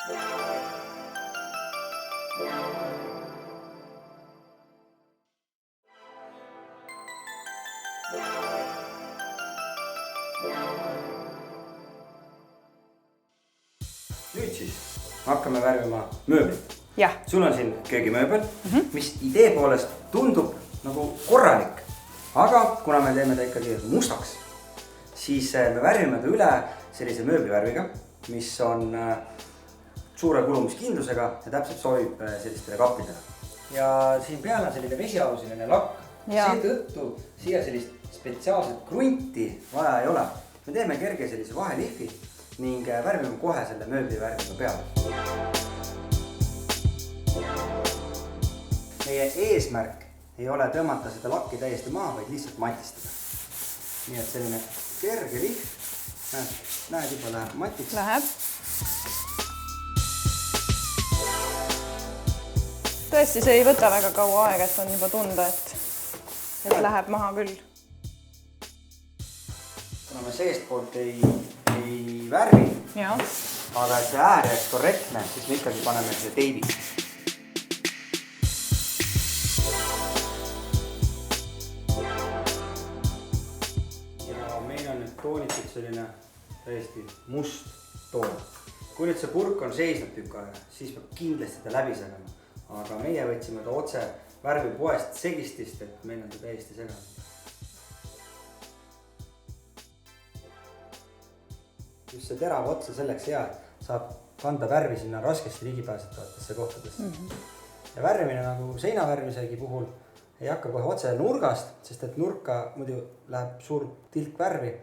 Nüüd siis hakkame värvima mööblit. Jah. Sul on siin köögimööbel, mis idee poolest tundub nagu korralik. Aga kuna me teeme ta ikkagi mustaks, siis me värvime ta üle sellise mööblivärviga, mis on suure kulumiskindlusega ja täpselt sobib sellistele kappidele. Ja siin peal on selline vesialusiline lakk. Seetõttu siia sellist spetsiaalset krunti vaja ei ole. Me teeme kerge sellise vahelihvi ning värvime kohe selle mööblivärviga peale. Meie eesmärk ei ole tõmmata seda lakki täiesti maha, vaid lihtsalt matistada. Nii et selline kerge lihv. Näed juba läheb matiks. Läheb. Tõesti, see ei võta väga kaua aega, et on juba tunda, et läheb maha küll. Kuna me seest poolt ei värvi, aga et see äär jääks korrektne, siis me ikkagi paneme selle teibi. Ja meil on nüüd toonitud selline täiesti must toon. Kui nüüd see purk on seisnud tükk aega, siis peab kindlasti ta läbi segama. Aga meie võtsime ta otse värvipoest segistist, et meil on ta täiesti seganud. Just see terav otsa selleks hea, et saab kanda värvi sinna raskesti ligipääsetavatesse kohtadesse. Ja värvimine nagu seinavärvisegi puhul ei hakka kohe otse nurgast, sest et nurka muidu läheb suur tilk värvi,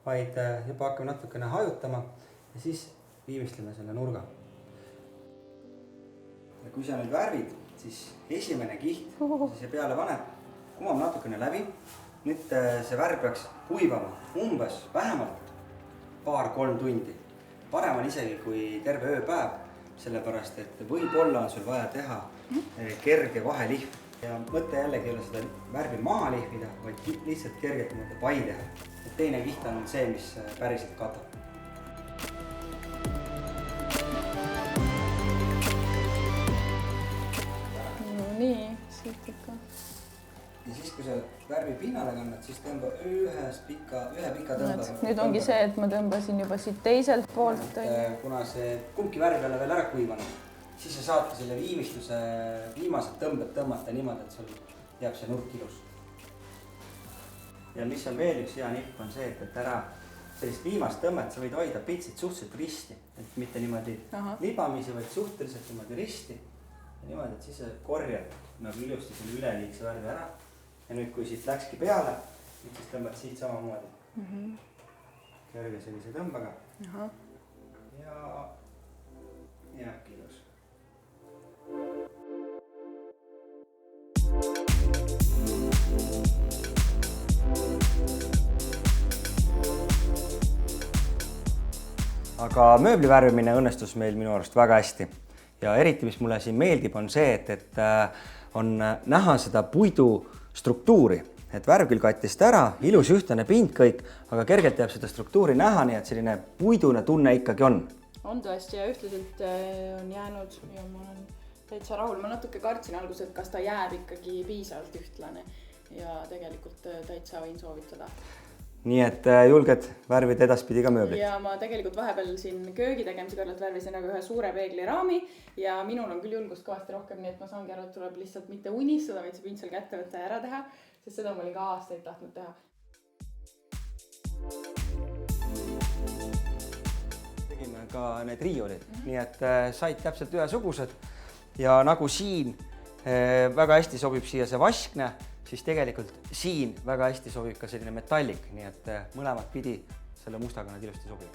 vaid juba hakkame natukene hajutama ja siis viimistleme selle nurga. Ja kui sa nüüd värvid, siis esimene kiht, see peale paneb, kumab natukene läbi. Nüüd see värv peaks kuivama umbes vähemalt 2-3 tundi. Parem on isegi kui terve ööpäev, sellepärast et võib-olla on sul vaja teha kerge vahelihv. Ja mõte jällegi ei ole seda värvi maha lihvida, vaid lihtsalt kergelt pai teha. Et teine kiht on see, mis päriselt katab. Nii, siit ikka. Ja siis, kui sa värvi pinnale kannad, siis tõmba ühe pika tõmba. Nüüd ongi see, et ma tõmbasin juba siit teiselt poolt. Kuna see kumbki värv ei ole veel ära kuivanud, siis sa saad selle viimistluse viimased tõmbed tõmmata niimoodi, et sul jääb see nurk ilus. Ja mis on veel üks hea nipp on see, et ära sellist viimast tõmmet sa võid hoida pitsid suhteliselt risti. Et mitte niimoodi libamisi, vaid suhteliselt niimoodi risti. Ja niimoodi, et siis korjad nagu ilusti selle üleliigse värvi ära. Ja nüüd, kui siit läkski peale, siis tõmbad siit samamoodi. Kerge sellise tõmbaga. Ja jääbki ilus. Aga mööbli värvimine õnnestus meil minu arust väga hästi. Ja eriti, mis mulle siin meeldib, on see, et on näha seda puidu struktuuri. Et värv küll kattist ära, ilus ühtlane pind kõik, aga kergelt jääb seda struktuuri näha, nii et selline puidune tunne ikkagi on. On tõesti ja ühtlaselt on jäänud ja ma olen täitsa rahul. Ma natuke kartsin alguses, et kas ta jääb ikkagi piisavalt ühtlane ja tegelikult täitsa võin soovitada. Nii et julged värvid edaspidi ka mööblit. Ja ma tegelikult vahepeal siin köögi tegemise kõrvalt värvisin aga ühe suure peegliraami ja minul on küll julgust kõvasti rohkem, nii et ma saangi aru, et tuleb lihtsalt mitte unistada, vaid see pintsel kätte võtta ja ära teha, sest seda ma olin ka aastaid tahtnud teha. Tegime ka need riiulid, nii et said täpselt ühesugused ja nagu siin väga hästi sobib siia see vaskne, siis tegelikult siin väga hästi sobib ka selline metallik, nii et mõlemad pidi selle mustaga nad ilusti sobib.